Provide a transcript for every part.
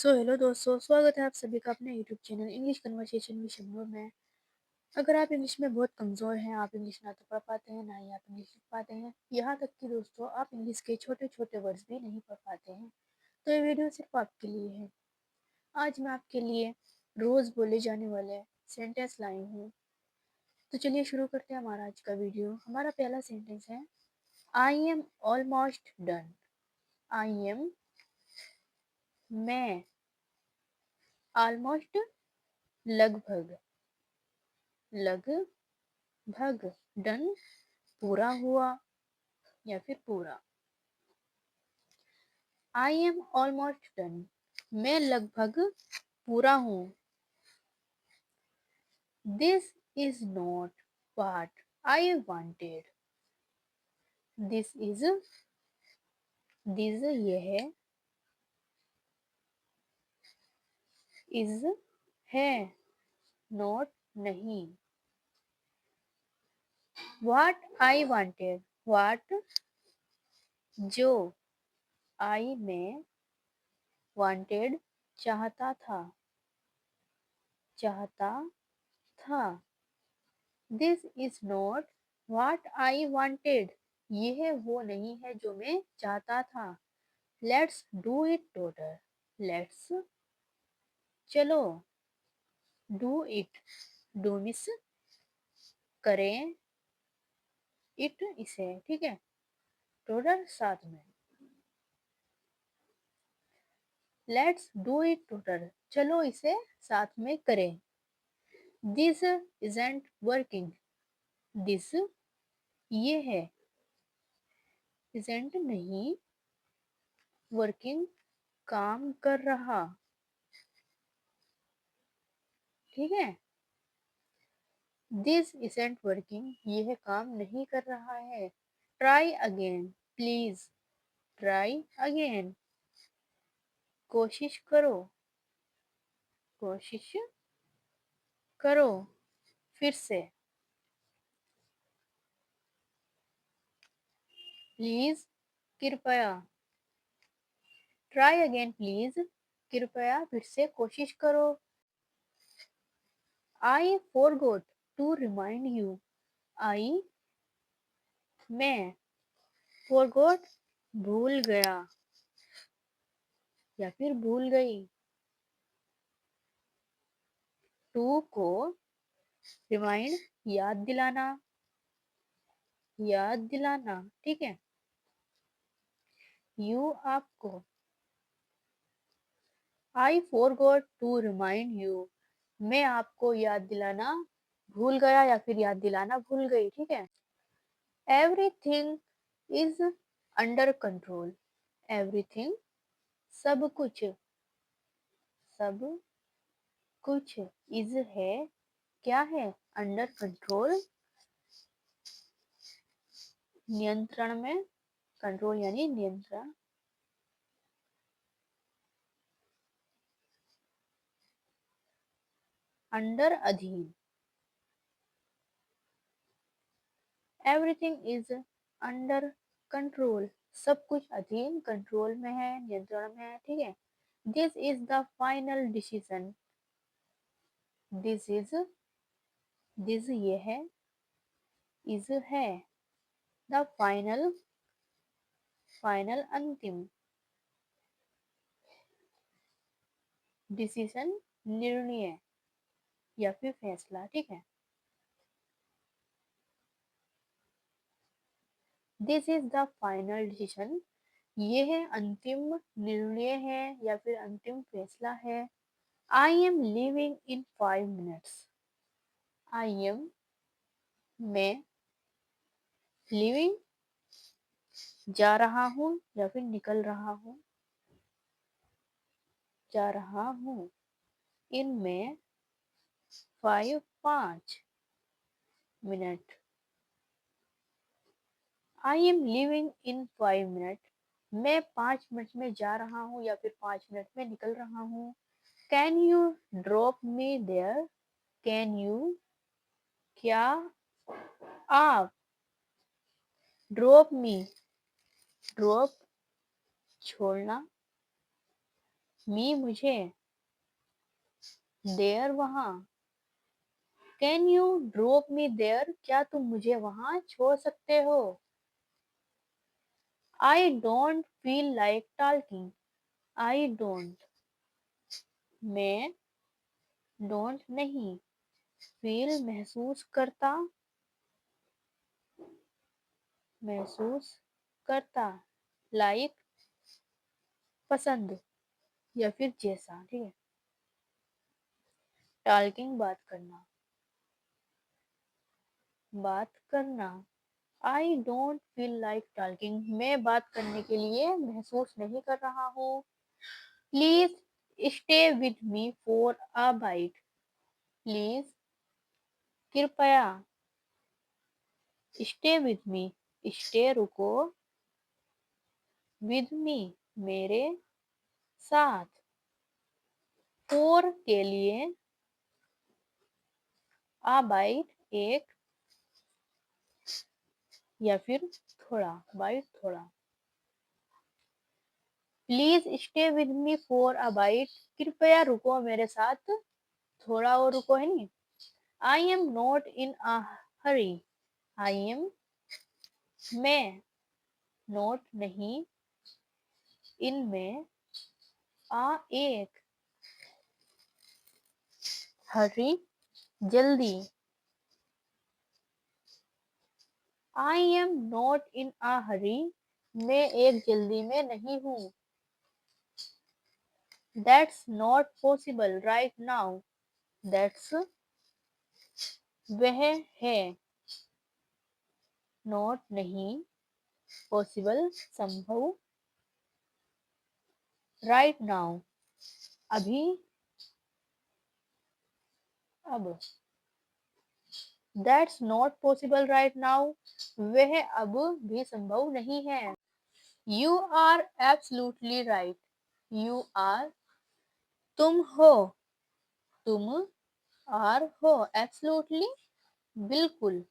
Hello दोस्तों, स्वागत है आप सभी का अपने YouTube channel English conversation with Shabnoor में। अगर आप इंग्लिश में बहुत कमज़ोर हैं, आप इंग्लिश ना तो पढ़ पाते हैं, ना ही आप इंग्लिश लिख पाते हैं, यहाँ तक कि दोस्तों आप इंग्लिश के छोटे छोटे वर्ड्स भी नहीं पढ़ पाते हैं, तो ये वीडियो सिर्फ आपके लिए है। आज मैं आपके लिए रोज़ बोले जाने वाले सेंटेंस लाई हूँ। तो चलिए शुरू करते हैं हमारा आज का वीडियो। हमारा पहला सेंटेंस है, I am almost done. I am, मैं, ऑलमोस्ट, लगभग, लगभग, डन, पूरा हुआ या फिर पूरा। आई एम ऑलमोस्ट डन, मैं लगभग पूरा हूँ। This is not what I wanted. This is, this यह, इज है, नॉट नहीं। व्हाट आई वांटेड, व्हाट जो, आई में, वांटेड चाहता था, चाहता था। This is not what I wanted, यह वो नहीं है जो मैं चाहता था। Let's do it together, let's, चलो, डू इट, डू मिस, करें, इट इसे, ठीक है, टुगेदर साथ में। लेट्स डू इट टुगेदर, चलो इसे साथ में करें। दिस इजंट वर्किंग, दिस ये है, इजंट नहीं, वर्किंग काम कर रहा, ठीक है। दिस isn't वर्किंग, यह काम नहीं कर रहा है। Try again, please, try again, कोशिश करो, कोशिश करो, फिर से। प्लीज, कृपया, ट्राई अगेन प्लीज, कृपया फिर से कोशिश करो। I forgot to remind you, I, मैं, फॉरगॉट, भूल गया या फिर भूल गई। टू को रिमाइंड, याद दिलाना, याद दिलाना, ठीक है। यू आपको, I forgot to remind you, मैं आपको याद दिलाना भूल गया या फिर याद दिलाना भूल गई, ठीक है। Everything is under control, everything, सब कुछ, सब कुछ, इज है, क्या है, अंडर कंट्रोल, नियंत्रण में, कंट्रोल यानी नियंत्रण, अंडर अधीन। एवरीथिंग इज अंडर कंट्रोल, सब कुछ अधीन, कंट्रोल में है, नियंत्रण में है, ठीक है। This is the final decision, this is, this ये है, इज है, द फाइनल, फाइनल अंतिम, डिसीजन निर्णय या फिर फैसला, ठीक है। This is the final decision, ये है अंतिम निर्णय है या फिर अंतिम फैसला है। I M living in 5 minutes, I am, मैं, लिविंग, जा रहा हूँ या फिर निकल रहा हूँ, जा रहा हूँ, इनमें, 5 minute, I am living in 5 minute, मैं 5 मिनट में जा रहा हूँ या फिर 5 मिनट में निकल रहा हूँ। Can you drop me there, can you, क्या आप, ड्रॉप मी, ड्रॉप छोड़ना, मी मुझे, देयर वहाँ, can you drop me there, क्या तुम मुझे वहाँ छोड़ सकते हो? I don't feel like talking, I don't, मैं, डोंट नहीं, फील महसूस करता, महसूस करता, लाइक पसंद या फिर जैसा, ठीक है। टॉकिंग बात करना, बात करना। आई डोंट फील लाइक टॉकिंग, मैं बात करने के लिए महसूस नहीं कर रहा हूँ। Please stay with me for a bite, please, कृपया, स्टे विद मी, स्टे रुको, विद मी, मेरे साथ, फॉर के लिए, अ बाइट एक, या फिर थोड़ा, बाइट थोड़ा। Please stay with me for a bite, कृपया रुको मेरे साथ थोड़ा और रुको, है नहीं। I am not in a hurry, I am, मैं, नॉट नहीं, इन में, आ एक, हरी जल्दी। आई एम नॉट इन अ हरी, मैं एक जल्दी में नहीं हूँ। That's not possible right now, that's, वह है, नॉट नहीं, पॉसिबल संभव, राइट नाउ अभी, अब। That's not possible right now, वह अब भी संभव नहीं है। You are absolutely right, you are, तुम हो, तुम, आर हो, एब्सोल्युटली, बिल्कुल।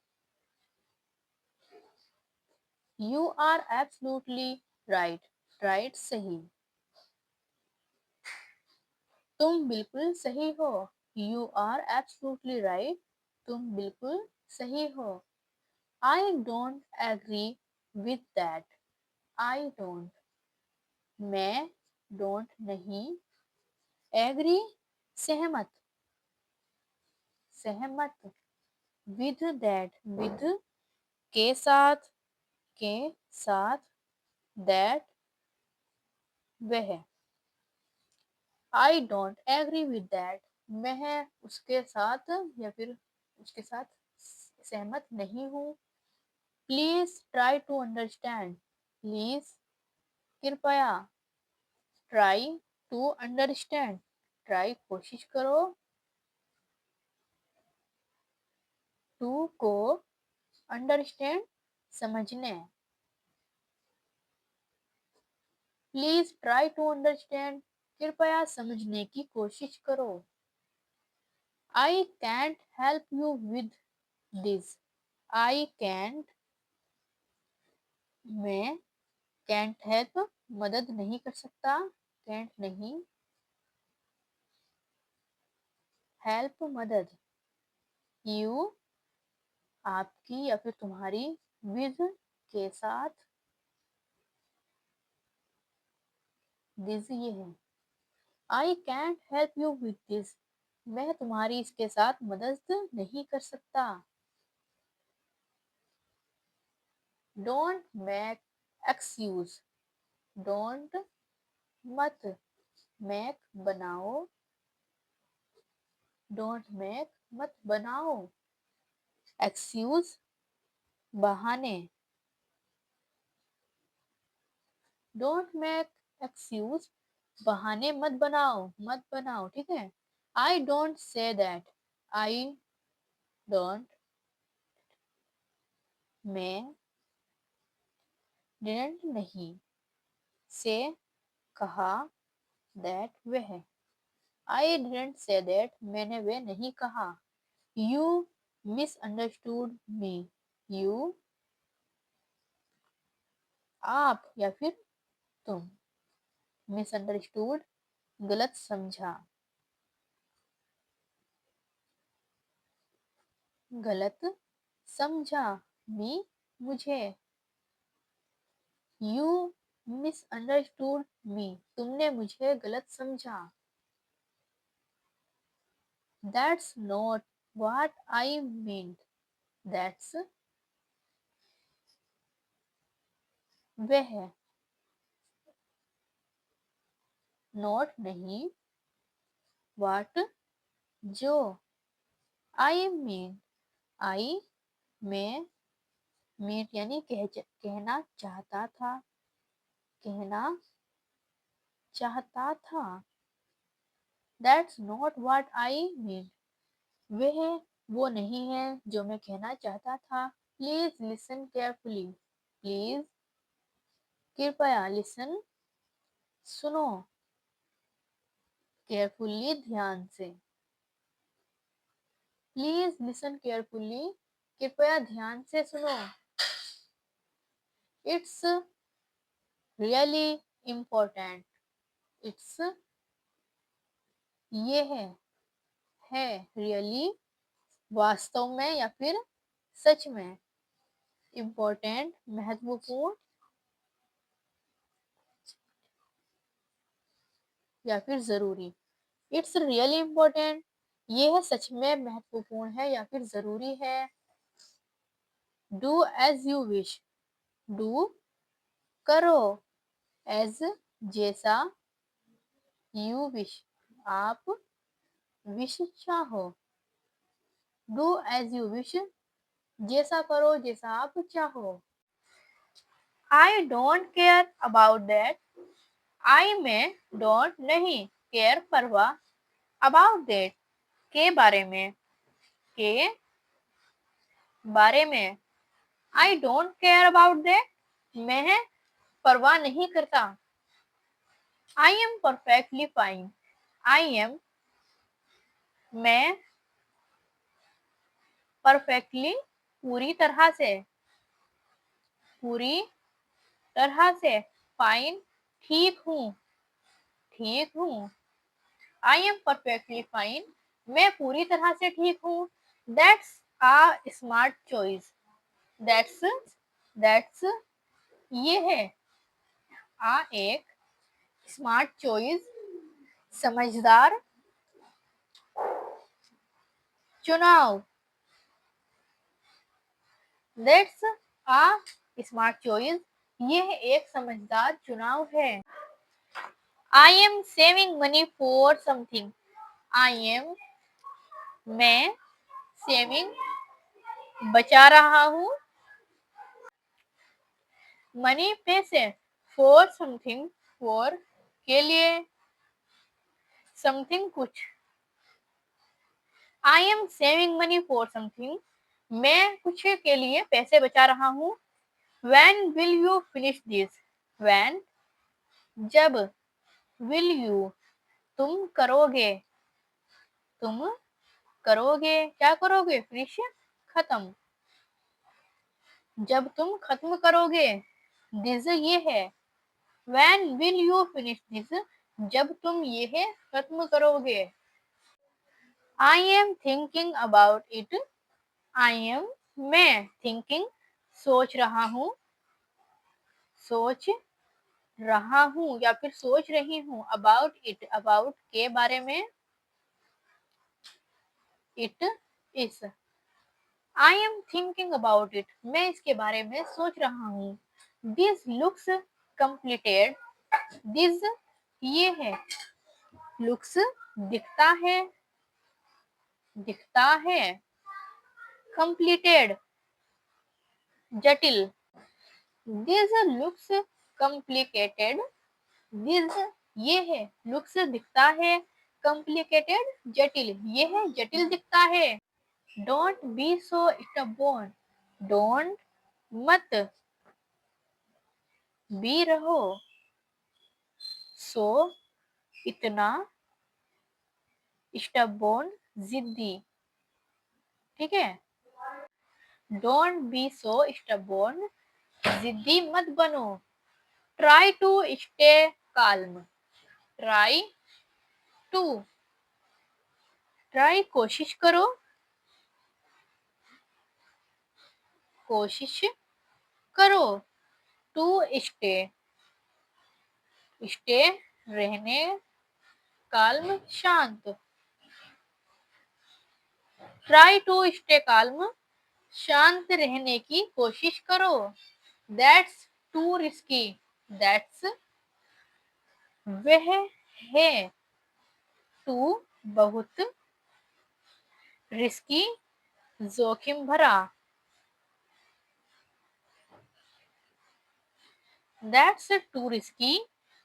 You are absolutely right, right सही, तुम बिल्कुल सही हो। यू आर एब्सोल्युटली राइट, तुम बिल्कुल सही हो। I don't agree with that, I don't, मैं, डोंट नहीं, एग्री, सहमत, सहमत, विद दैट, विद, के साथ, के साथ, दैट, वह। I don't agree with that, मैं उसके साथ या फिर उसके साथ सहमत नहीं हूँ। Please try to understand, please, कृपया, ट्राई टू अंडरस्टैंड, ट्राई कोशिश करो, टू को, अंडरस्टैंड समझने। प्लीज ट्राई टू अंडरस्टैंड, कृपया समझने की कोशिश करो। I can't help you with this, I can't, मैं, कैंट हेल्प, मदद नहीं कर सकता, कैंट नहीं, हेल्प मदद, यू, आपकी या फिर तुम्हारी, विद, के साथ, दिस ये है। I can't help you with this, मैं तुम्हारी इसके साथ मदद नहीं कर सकता। डोंट मेक एक्सक्यूज, डोंट, मत, मेक, बनाओ, डोंट मेक, मत बनाओ, एक्सक्यूज, बहाने, डोंट मेक एक्सक्यूज, बहाने मत बनाओ, मत बनाओ, ठीक है। I don't say that, I don't, मैं, डिडंट नहीं, से, कहा, दैट वह। आई डिडंट से दैट, मैंने वे नहीं कहा। यू मिसअंडरस्टूड मी, यू, आप या फिर तुम, मिसअंडरस्टूड, गलत समझा, गलत समझा, मी मुझे, यू मिसअंडरस्टूड मी, तुमने मुझे गलत समझा। That's not what I meant, that's वह, नॉट नहीं, व्हाट जो, आई मीन, आई में, मीट यानी कहना चाहता था, कहना चाहता था। That's not what I mean, वह वो नहीं है जो मैं कहना चाहता था। प्लीज लिसन केयरफुली, प्लीज कृपया, लिसन सुनो, केयरफुली ध्यान से, प्लीज लिसन केयरफुली कृपया ध्यान से सुनो। इट्स रियली इम्पोर्टेंट, इट्स ये है रियली वास्तव में या फिर सच में, इम्पोर्टेंट महत्वपूर्ण या फिर जरूरी। इट्स रियली इम्पोर्टेंट, ये है सच में महत्वपूर्ण है या फिर जरूरी है। Do as you wish, do करो, एज जैसा, यू विश आप, विश चाहो। डू एज यू विश, जैसा करो जैसा आप चाहो। I don't care about that, I में डोंट नहीं, केयर परवाह, अबाउट दैट के बारे में, के बारे में। आई डोंट केयर अबाउट दैट, मैं परवाह नहीं करता। I am perfectly fine, I am मैं, परफेक्टली पूरी तरह से, पूरी तरह से, फाइन ठीक हूँ, ठीक हूँ। आई एम परफेक्टली फाइन, मैं पूरी तरह से ठीक हूँ। That's a smart choice, that's that's ये है, आ एक, स्मार्ट चॉइस समझदार चुनाव। दैट्स आ स्मार्ट चॉइस, यह एक समझदार चुनाव है। I am saving money for something, I am मैं, सेविंग बचा रहा हूँ, मनी पैसे, फॉर समथिंग फॉर के लिए, समथिंग कुछ। I am saving money for something, मैं कुछ के लिए पैसे बचा रहा हूँ। When will you finish this? When जब, will you तुम करोगे, तुम करोगे क्या करोगे, फिनिश खत्म, जब तुम खत्म करोगे। दिस ये है, When will you finish this? जब तुम ये खत्म करोगे। I am thinking about it. I am मैं, thinking सोच रहा हूँ, सोच रहा हूँ या फिर सोच रही हूँ। अबाउट इट, अबाउट के बारे में, इट इस। I am thinking about it, मैं इसके बारे में सोच रहा हूँ। दिस लुक्स कंप्लीटेड, दिस ये है, लुक्स दिखता है, दिखता है, कंप्लीटेड जटिल। दिस लुक्स कॉम्प्लिकेटेड, दिस ये है, लुक्स दिखता है, कॉम्प्लिकेटेड जटिल, ये है जटिल दिखता है। डोंट बी सो स्टबोर्न, डोंट मत, बी रहो, सो इतना, स्टबोर्न जिद्दी, ठीक है। डोंट बी सो स्टबोर्न, जिद्दी मत बनो। Try to stay calm, try to, try कोशिश करो, कोशिश करो। टू स्टे, स्टे रहने, काल्म शांत। ट्राई टू स्टे काल्म, शांत रहने की कोशिश करो। दैट्स टू रिस्की, दैट्स वह है, टू बहुत, रिस्की जोखिम भरा। दैट्स टू रिस्की,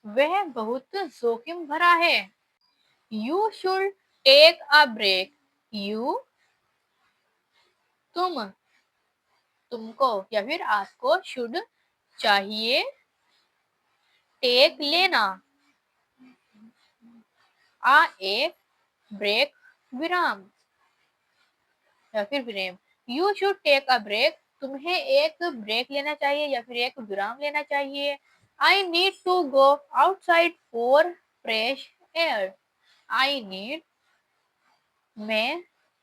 वह बहुत जोखिम भरा है। You should take a break, you तुमको या फिर आपको, शुड चाहिए, टेक लेना, एक ब्रेक विराम या फिर विराम। You should take a break, तुम्हें एक ब्रेक लेना चाहिए या फिर एक विराम लेना चाहिए। I need to go outside for fresh air, I need मैं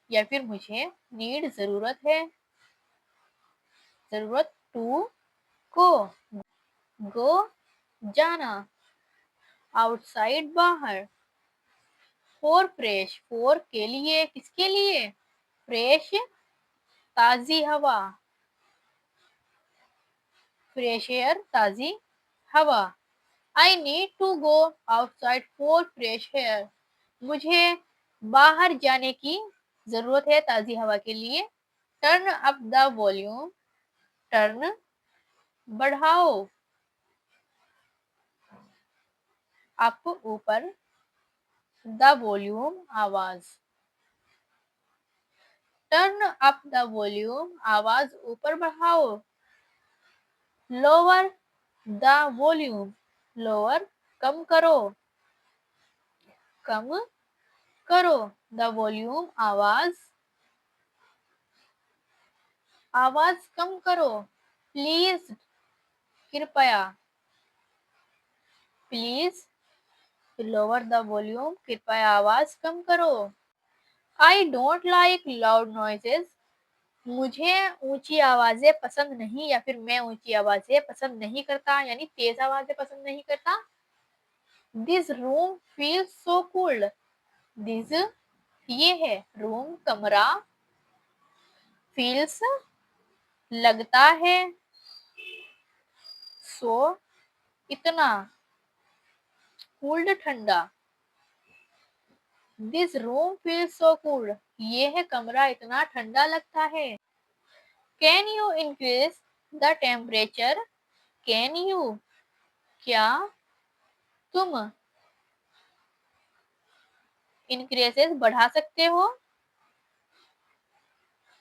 या फिर मुझे, नीड जरूरत है, जरूरत, टू गो, गो जाना, आउटसाइड बाहर, फॉर फ्रेश, फॉर के लिए, किसके लिए, फ्रेश ताजी हवा, फ्रेश एयर ताजी हवा। I need to go outside for fresh air, मुझे बाहर जाने की जरूरत है ताजी हवा के लिए। Turn up the volume, turn बढ़ाओ, अप ऊपर, द वॉल्यूम आवाज, टर्न अप द वॉल्यूम आवाज ऊपर बढ़ाओ। लोअर द वॉल्यूम, लोअर कम करो, कम करो, द वॉल्यूम आवाज, आवाज कम करो। प्लीज कृपया, प्लीज लोअर द वॉल्यूम, कृपया आवाज कम करो। I don't like loud noises, मुझे ऊंची आवाजें पसंद नहीं या फिर मैं ऊंची आवाजें पसंद नहीं करता, यानी तेज आवाजें पसंद नहीं करता। This room feels so cold, this ये है, रूम कमरा, फील्स लगता है, सो इतना, कोल्ड ठंडा। This room feels so cold, ये है कमरा इतना ठंडा लगता है। Can you increase the temperature, can you क्या तुम, इंक्रीजेस बढ़ा सकते हो,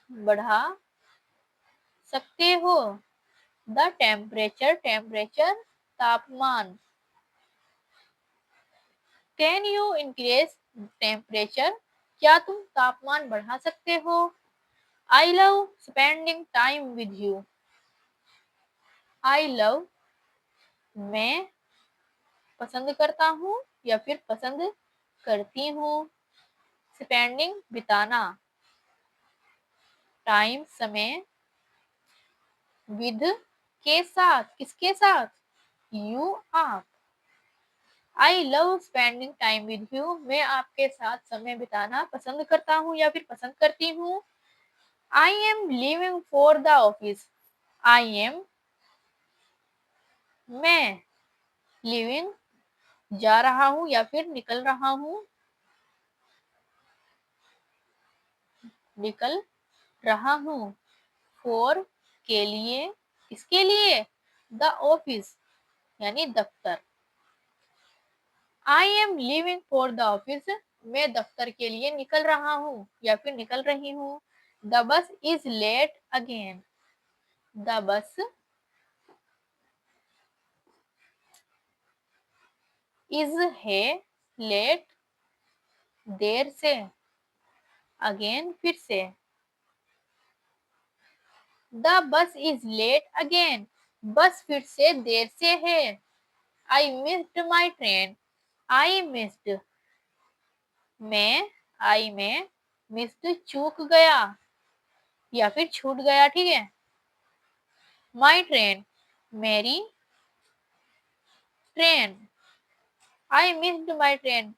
बढ़ा सकते हो। द टेम्परेचर, टेम्परेचर तापमान। कैन यू इंक्रीज टेम्परेचर, क्या तुम तापमान बढ़ा सकते हो। I love spending time with you, I love मैं पसंद करता हूँ या फिर पसंद करती हूँ, स्पेंडिंग बिताना, टाइम समय, विद के साथ, किसके साथ, यू आप। I love spending time with you, मैं आपके साथ समय बिताना पसंद करता हूँ या फिर पसंद करती हूँ। I am leaving for the office, I am मैं, लिविंग जा रहा हूँ या फिर निकल रहा हूँ, निकल रहा हूँ, फॉर के लिए, किसके लिए, द ऑफिस यानी दफ्तर। I am leaving for the office, मैं दफ्तर के लिए निकल रहा हूँ या फिर निकल रही हूँ। The bus is late again, the bus is है, लेट देर से, अगेन फिर से। The bus is late again, बस फिर से देर से है। आई missed my train, I missed मैं, आई में मिस्ड चूक गया या फिर छूट गया, ठीक है। माई ट्रेन, मेरी train. I missed my train,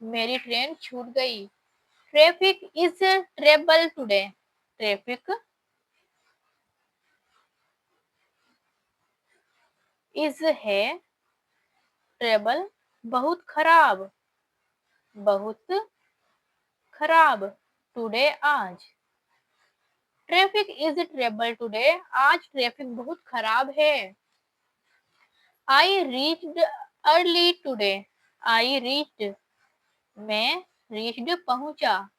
मेरी ट्रेन छूट गई। Traffic is terrible today, traffic is है, ट्रेबल बहुत खराब, बहुत खराब, टुडे आज। ट्रैफिक इज ट्रेबल टुडे, आज ट्रैफिक बहुत खराब है। I reached early today, I reached, मैं रीच्ड पहुंचा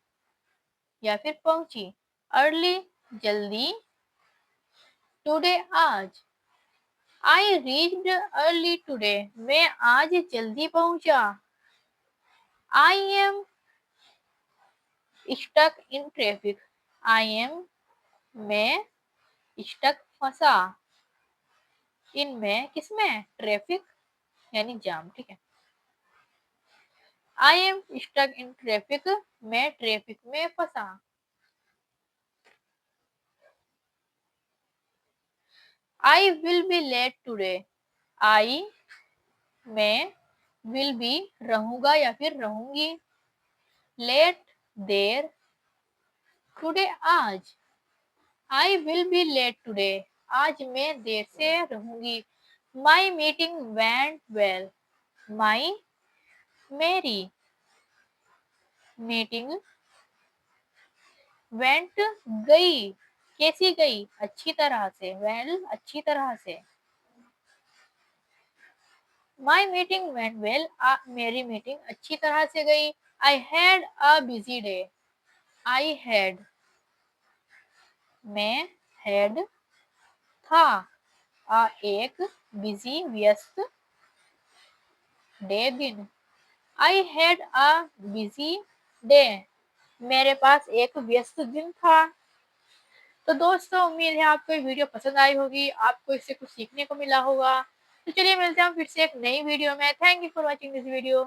या फिर पहुंची। अर्ली जल्दी, टुडे आज। आई रीच्ड अर्ली टुडे, मैं आज जल्दी पहुंचा। I am stuck in traffic, I am, मैं स्टक फंसा, इन में किसमें, ट्रैफिक यानी जाम, ठीक है। I am stuck in traffic, मैं ट्रैफिक में फंसा। I will be late today, I मैं विल बी रहूंगा या फिर रहूंगी। लेट देर, टुडे आज। I will be late today, आज मैं देर से रहूंगी। My meeting went well, my मेरी मीटिंग वेंट गई, कैसी गई, अच्छी तरह से, वेल अच्छी तरह से। माई मीटिंग वेंट वेल, मेरी मीटिंग अच्छी तरह से गई। I had a busy day, I had, मैं हैड था, एक बिजी व्यस्त, डे दिन। I had a busy day, मेरे पास एक व्यस्त दिन था। तो दोस्तों उम्मीद है आपको ये वीडियो पसंद आई होगी, आपको इससे कुछ सीखने को मिला होगा। तो चलिए मिलते हैं फिर से एक नई वीडियो में। Thank you for watching this video.